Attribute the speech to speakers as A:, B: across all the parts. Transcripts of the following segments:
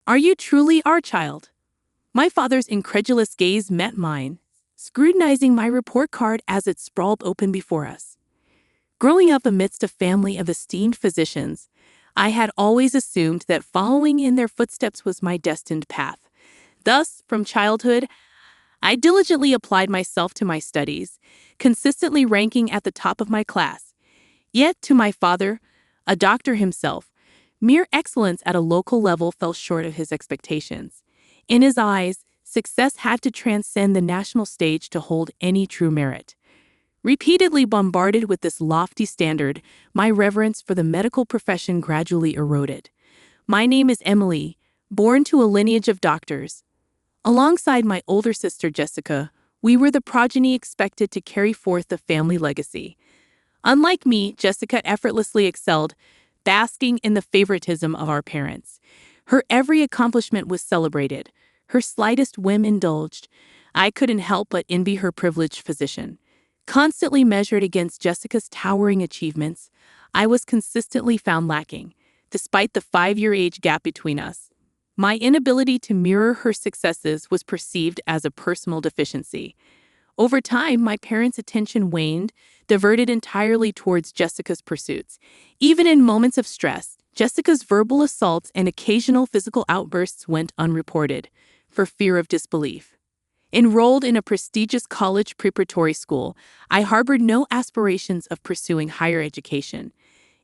A: Are you truly our child? My father's incredulous gaze met mine, scrutinizing my report card as it sprawled open before us. Growing up amidst a family of esteemed physicians, I had always assumed that following in their footsteps was my destined path. Thus, from childhood, I diligently applied myself to my studies, consistently ranking at the top of my class. Yet, to my father, a doctor himself, mere excellence at a local level fell short of his expectations. In his eyes, success had to transcend the national stage to hold any true merit. Repeatedly bombarded with this lofty standard, my reverence for the medical profession gradually eroded. My name is Emily, born to a lineage of doctors. Alongside my older sister Jessica, we were the progeny expected to carry forth the family legacy. Unlike me, Jessica effortlessly excelled, basking in the favoritism of our parents. Her every accomplishment was celebrated, her slightest whim indulged. I couldn't help but envy her privileged position. Constantly measured against Jessica's towering achievements, I was consistently found lacking, despite the 5-year age gap between us. My inability to mirror her successes was perceived as a personal deficiency. Over time, my parents' attention waned, diverted entirely towards Jessica's pursuits. Even in moments of stress, Jessica's verbal assaults and occasional physical outbursts went unreported, for fear of disbelief. Enrolled in a prestigious college preparatory school, I harbored no aspirations of pursuing higher education.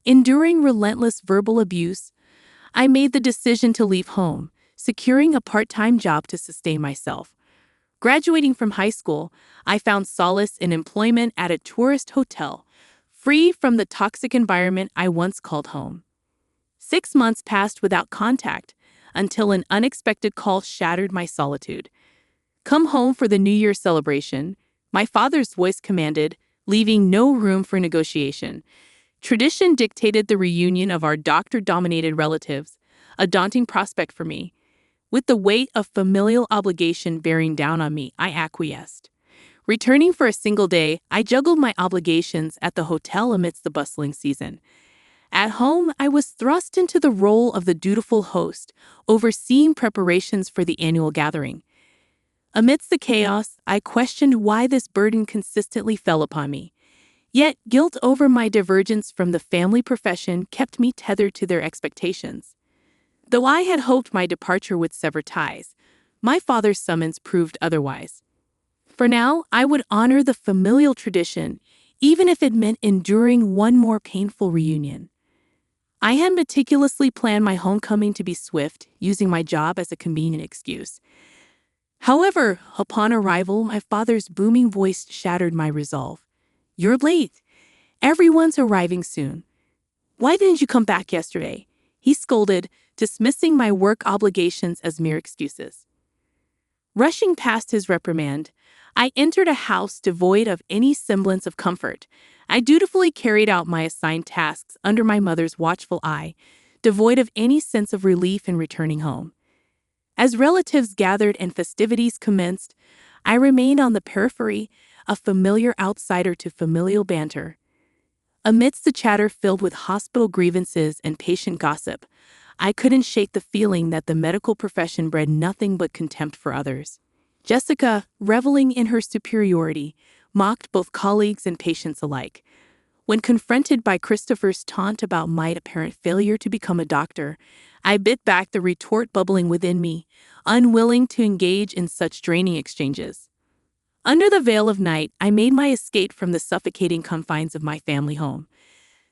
A: Enduring relentless verbal abuse, I made the decision to leave home, securing a part-time job to sustain myself. Graduating from high school, I found solace in employment at a tourist hotel, free from the toxic environment I once called home. 6 months passed without contact, until an unexpected call shattered my solitude. "Come home for the New Year celebration," my father's voice commanded, leaving no room for negotiation. Tradition dictated the reunion of our doctor-dominated relatives, a daunting prospect for me. With the weight of familial obligation bearing down on me, I acquiesced. Returning for a single day, I juggled my obligations at the hotel amidst the bustling season. At home, I was thrust into the role of the dutiful host, overseeing preparations for the annual gathering. Amidst the chaos, I questioned why this burden consistently fell upon me. Yet, guilt over my divergence from the family profession kept me tethered to their expectations. Though I had hoped my departure would sever ties, my father's summons proved otherwise. For now, I would honor the familial tradition, even if it meant enduring one more painful reunion. I had meticulously planned my homecoming to be swift, using my job as a convenient excuse. However, upon arrival, my father's booming voice shattered my resolve. "You're late. Everyone's arriving soon. Why didn't you come back yesterday?" he scolded, dismissing my work obligations as mere excuses. Rushing past his reprimand, I entered a house devoid of any semblance of comfort. I dutifully carried out my assigned tasks under my mother's watchful eye, devoid of any sense of relief in returning home. As relatives gathered and festivities commenced, I remained on the periphery, a familiar outsider to familial banter. Amidst the chatter filled with hospital grievances and patient gossip, I couldn't shake the feeling that the medical profession bred nothing but contempt for others. Jessica, reveling in her superiority, mocked both colleagues and patients alike. When confronted by Christopher's taunt about my apparent failure to become a doctor, I bit back the retort bubbling within me, unwilling to engage in such draining exchanges. Under the veil of night, I made my escape from the suffocating confines of my family home.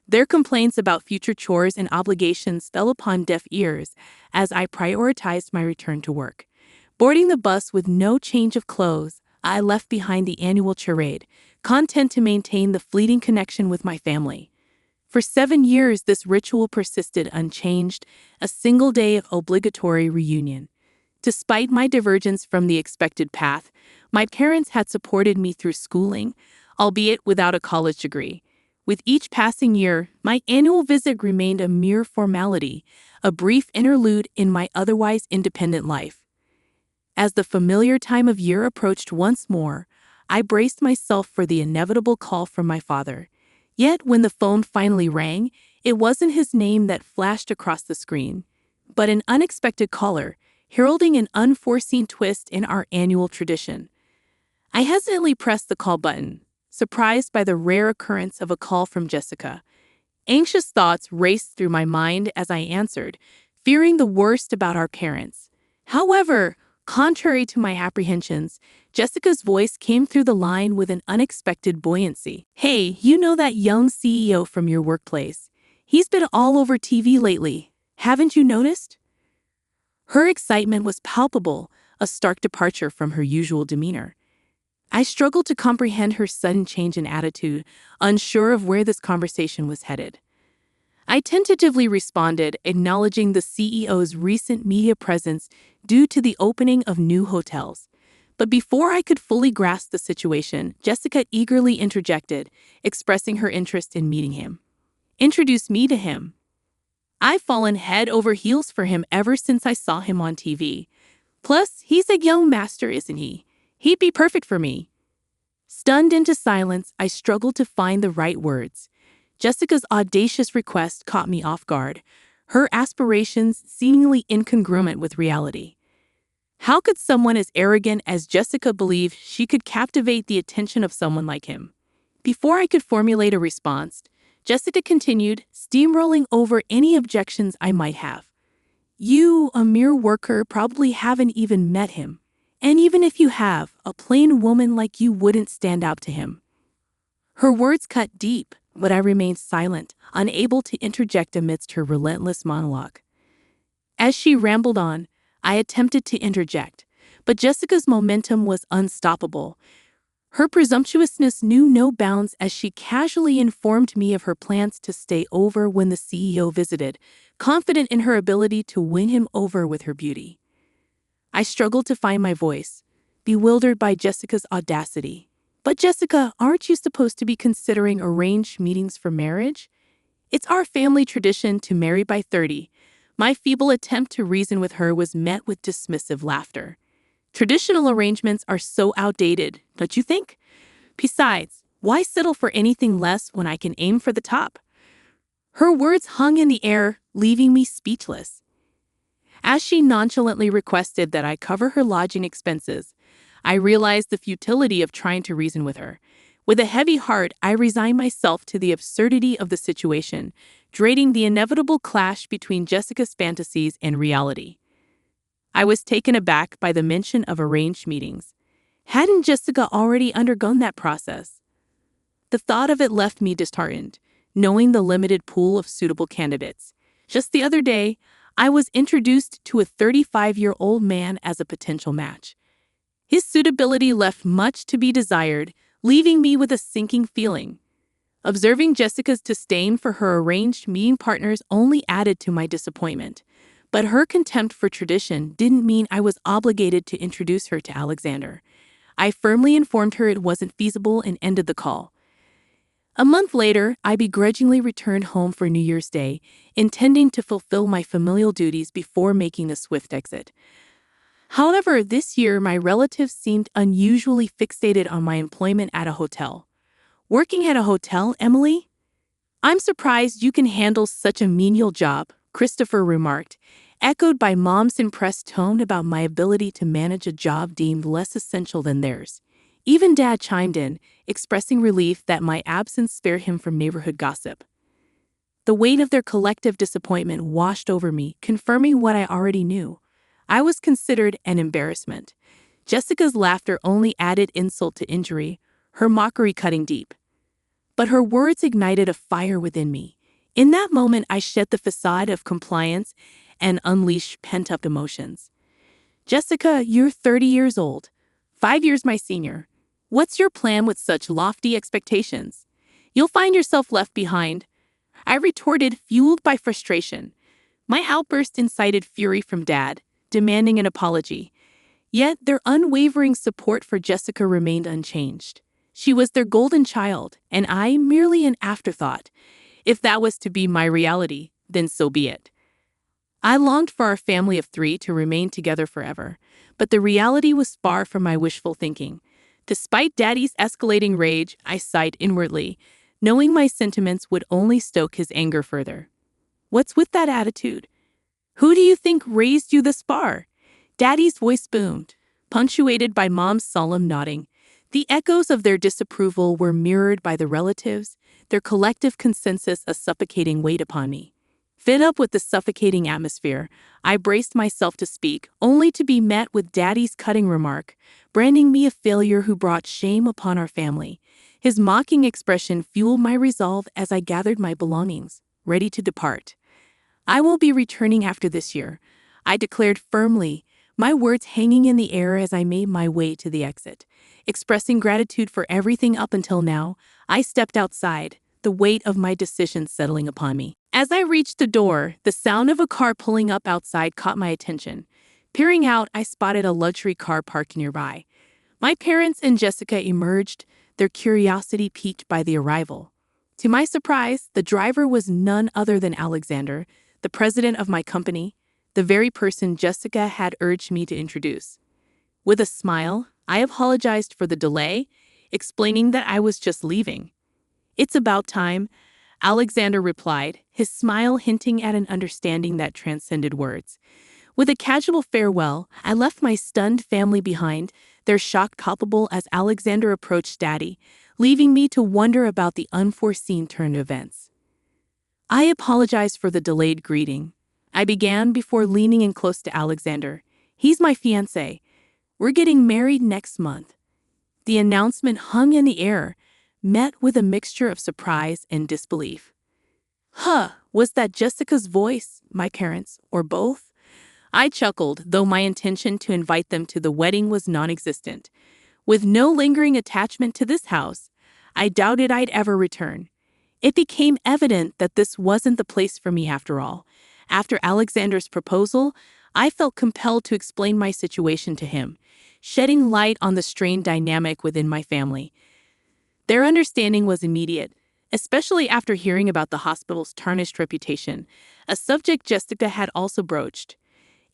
A: Their complaints about future chores and obligations fell upon deaf ears as I prioritized my return to work. Boarding the bus with no change of clothes, I left behind the annual charade, content to maintain the fleeting connection with my family. For 7 years, this ritual persisted unchanged, a single day of obligatory reunion. Despite my divergence from the expected path, my parents had supported me through schooling, albeit without a college degree. With each passing year, my annual visit remained a mere formality, a brief interlude in my otherwise independent life. As the familiar time of year approached once more, I braced myself for the inevitable call from my father. Yet when the phone finally rang, it wasn't his name that flashed across the screen. but an unexpected caller, heralding an unforeseen twist in our annual tradition. I hesitantly pressed the call button, surprised by the rare occurrence of a call from Jessica. Anxious thoughts raced through my mind as I answered, fearing the worst about our parents. However, contrary to my apprehensions, Jessica's voice came through the line with an unexpected buoyancy. "Hey, you know that young CEO from your workplace? He's been all over TV lately. Haven't you noticed?" Her excitement was palpable, a stark departure from her usual demeanor. I struggled to comprehend her sudden change in attitude, unsure of where this conversation was headed. I tentatively responded, acknowledging the CEO's recent media presence due to the opening of new hotels. But before I could fully grasp the situation, Jessica eagerly interjected, expressing her interest in meeting him. "Introduce me to him. I've fallen head over heels for him ever since I saw him on TV. Plus, he's a young master, isn't he? He'd be perfect for me." Stunned into silence, I struggled to find the right words. Jessica's audacious request caught me off guard, her aspirations seemingly incongruent with reality. How could someone as arrogant as Jessica believe she could captivate the attention of someone like him? Before I could formulate a response, Jessica continued, steamrolling over any objections I might have. "You, a mere worker, probably haven't even met him. And even if you have, a plain woman like you wouldn't stand out to him." Her words cut deep, but I remained silent, unable to interject amidst her relentless monologue. As she rambled on, I attempted to interject, but Jessica's momentum was unstoppable. Her presumptuousness knew no bounds as she casually informed me of her plans to stay over when the CEO visited, confident in her ability to win him over with her beauty. I struggled to find my voice, bewildered by Jessica's audacity. "But Jessica, aren't you supposed to be considering arranged meetings for marriage? It's our family tradition to marry by 30. My feeble attempt to reason with her was met with dismissive laughter. "Traditional arrangements are so outdated, don't you think? Besides, why settle for anything less when I can aim for the top?" Her words hung in the air, leaving me speechless. As she nonchalantly requested that I cover her lodging expenses, I realized the futility of trying to reason with her. With a heavy heart, I resigned myself to the absurdity of the situation, dreading the inevitable clash between Jessica's fantasies and reality. I was taken aback by the mention of arranged meetings. Hadn't Jessica already undergone that process? The thought of it left me disheartened, knowing the limited pool of suitable candidates. Just the other day, I was introduced to a 35-year-old man as a potential match. His suitability left much to be desired, leaving me with a sinking feeling. Observing Jessica's disdain for her arranged meeting partners only added to my disappointment. But her contempt for tradition didn't mean I was obligated to introduce her to Alexander. I firmly informed her it wasn't feasible and ended the call. A month later, I begrudgingly returned home for New Year's Day, intending to fulfill my familial duties before making a swift exit. However, this year my relatives seemed unusually fixated on my employment at a hotel. "Working at a hotel, Emily? I'm surprised you can handle such a menial job," Christopher remarked, echoed by Mom's impressed tone about my ability to manage a job deemed less essential than theirs. Even Dad chimed in, expressing relief that my absence spared him from neighborhood gossip. The weight of their collective disappointment washed over me, confirming what I already knew. I was considered an embarrassment. Jessica's laughter only added insult to injury, her mockery cutting deep. But her words ignited a fire within me. In that moment, I shed the facade of compliance and unleashed pent-up emotions. "Jessica, you're 30 years old, 5 years my senior. What's your plan with such lofty expectations? You'll find yourself left behind," I retorted, fueled by frustration. My outburst incited fury from Dad, demanding an apology. Yet their unwavering support for Jessica remained unchanged. She was their golden child, and I merely an afterthought. If that was to be my reality, then so be it. I longed for our family of 3 to remain together forever, but the reality was far from my wishful thinking. Despite Daddy's escalating rage, I sighed inwardly, knowing my sentiments would only stoke his anger further. "What's with that attitude? Who do you think raised you this far? Daddy's voice boomed, punctuated by Mom's solemn nodding. The echoes of their disapproval were mirrored by the relatives, their collective consensus a suffocating weight upon me. Fed up with the suffocating atmosphere, I braced myself to speak, only to be met with Daddy's cutting remark, branding me a failure who brought shame upon our family. His mocking expression fueled my resolve as I gathered my belongings, ready to depart. I will be returning after this year, I declared firmly, my words hanging in the air as I made my way to the exit. Expressing gratitude for everything up until now, I stepped outside, the weight of my decision settling upon me. As I reached the door, the sound of a car pulling up outside caught my attention. Peering out, I spotted a luxury car parked nearby. My parents and Jessica emerged, their curiosity piqued by the arrival. To my surprise, the driver was none other than Alexander, the president of my company, the very person Jessica had urged me to introduce. With a smile, I apologized for the delay, explaining that I was just leaving. "It's about time," Alexander replied, his smile hinting at an understanding that transcended words. With a casual farewell, I left my stunned family behind, their shock palpable as Alexander approached Daddy, leaving me to wonder about the unforeseen turn of events. "I apologize for the delayed greeting," I began before leaning in close to Alexander. "He's my fiancé. We're getting married next month." The announcement hung in the air, met with a mixture of surprise and disbelief. Was that Jessica's voice, my parents, or both? I chuckled, though my intention to invite them to the wedding was non-existent. With no lingering attachment to this house, I doubted I'd ever return. It became evident that this wasn't the place for me after all. After Alexander's proposal, I felt compelled to explain my situation to him, shedding light on the strained dynamic within my family. Their understanding was immediate, especially after hearing about the hospital's tarnished reputation, a subject Jessica had also broached.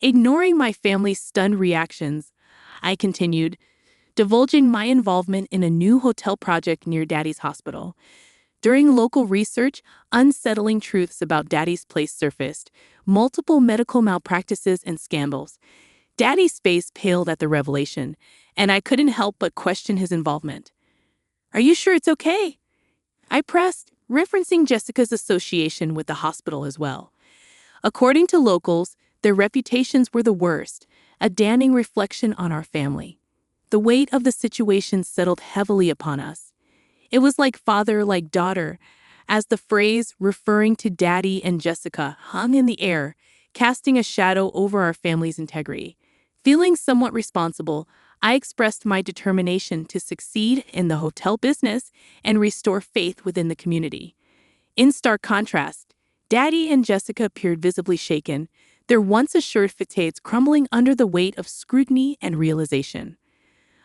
A: Ignoring my family's stunned reactions, I continued, divulging my involvement in a new hotel project near Daddy's hospital. During local research, unsettling truths about Daddy's place surfaced, multiple medical malpractices and scandals. Daddy's face paled at the revelation, and I couldn't help but question his involvement. "Are you sure it's okay?" I pressed, referencing Jessica's association with the hospital as well. According to locals, their reputations were the worst, a damning reflection on our family. The weight of the situation settled heavily upon us. It was like father, like daughter, as the phrase referring to Daddy and Jessica hung in the air, casting a shadow over our family's integrity. Feeling somewhat responsible, I expressed my determination to succeed in the hotel business and restore faith within the community. In stark contrast, Daddy and Jessica appeared visibly shaken, their once assured facades crumbling under the weight of scrutiny and realization.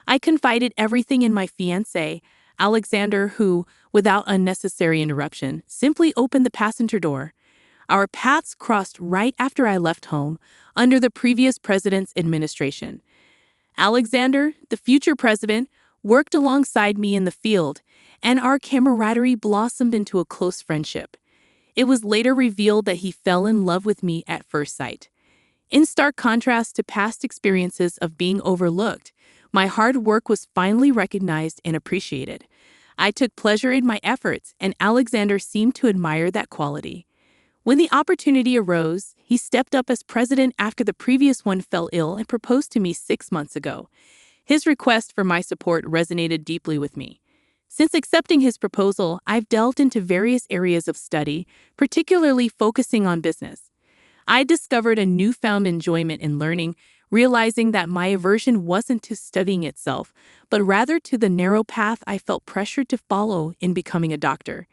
A: I confided everything in my fiancé, Alexander, who, without unnecessary interruption, simply opened the passenger door. Our paths crossed right after I left home, under the previous president's administration. Alexander, the future president, worked alongside me in the field, and our camaraderie blossomed into a close friendship. It was later revealed that he fell in love with me at first sight. In stark contrast to past experiences of being overlooked, my hard work was finally recognized and appreciated. I took pleasure in my efforts, and Alexander seemed to admire that quality. When the opportunity arose, he stepped up as president after the previous one fell ill and proposed to me 6 months ago. His request for my support resonated deeply with me. Since accepting his proposal, I've delved into various areas of study, particularly focusing on business. I discovered a newfound enjoyment in learning, realizing that my aversion wasn't to studying itself, but rather to the narrow path I felt pressured to follow in becoming a doctor.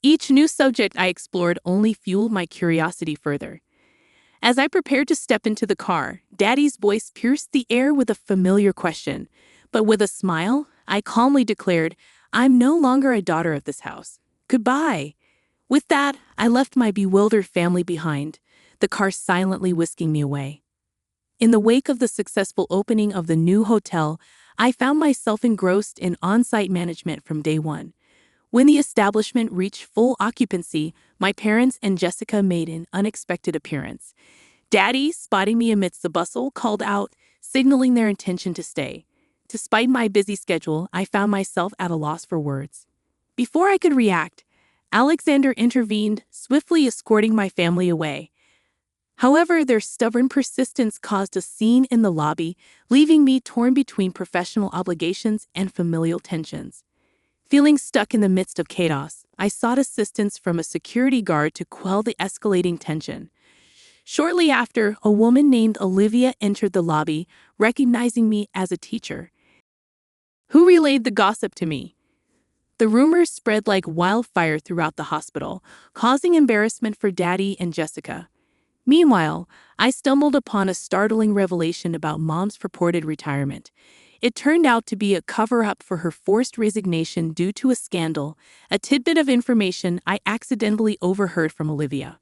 A: Each new subject I explored only fueled my curiosity further. As I prepared to step into the car, Daddy's voice pierced the air with a familiar question. But with a smile, I calmly declared, "I'm no longer a daughter of this house. Goodbye." With that, I left my bewildered family behind, the car silently whisking me away. In the wake of the successful opening of the new hotel, I found myself engrossed in on-site management from day one. When the establishment reached full occupancy, my parents and Jessica made an unexpected appearance. Daddy, spotting me amidst the bustle, called out, signaling their intention to stay. Despite my busy schedule, I found myself at a loss for words. Before I could react, Alexander intervened, swiftly escorting my family away. However, their stubborn persistence caused a scene in the lobby, leaving me torn between professional obligations and familial tensions. Feeling stuck in the midst of chaos, I sought assistance from a security guard to quell the escalating tension. Shortly after, a woman named Olivia entered the lobby, recognizing me as a teacher, who relayed the gossip to me. The rumors spread like wildfire throughout the hospital, causing embarrassment for Daddy and Jessica. Meanwhile, I stumbled upon a startling revelation about Mom's purported retirement. It turned out to be a cover-up for her forced resignation due to a scandal, a tidbit of information I accidentally overheard from Olivia.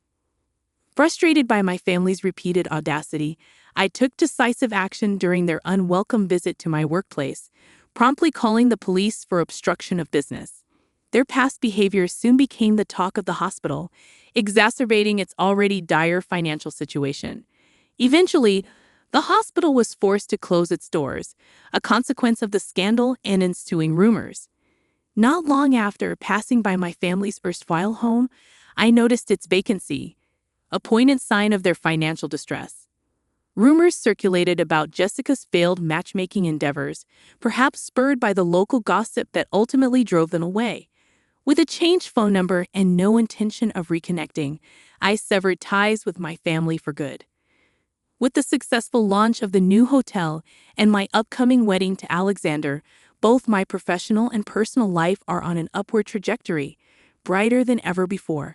A: Frustrated by my family's repeated audacity, I took decisive action during their unwelcome visit to my workplace, promptly calling the police for obstruction of business. Their past behavior soon became the talk of the hospital, exacerbating its already dire financial situation. Eventually, the hospital was forced to close its doors, a consequence of the scandal and ensuing rumors. Not long after passing by my family's erstwhile home, I noticed its vacancy, a poignant sign of their financial distress. Rumors circulated about Jessica's failed matchmaking endeavors, perhaps spurred by the local gossip that ultimately drove them away. With a changed phone number and no intention of reconnecting, I severed ties with my family for good. With the successful launch of the new hotel and my upcoming wedding to Alexander, both my professional and personal life are on an upward trajectory, brighter than ever before.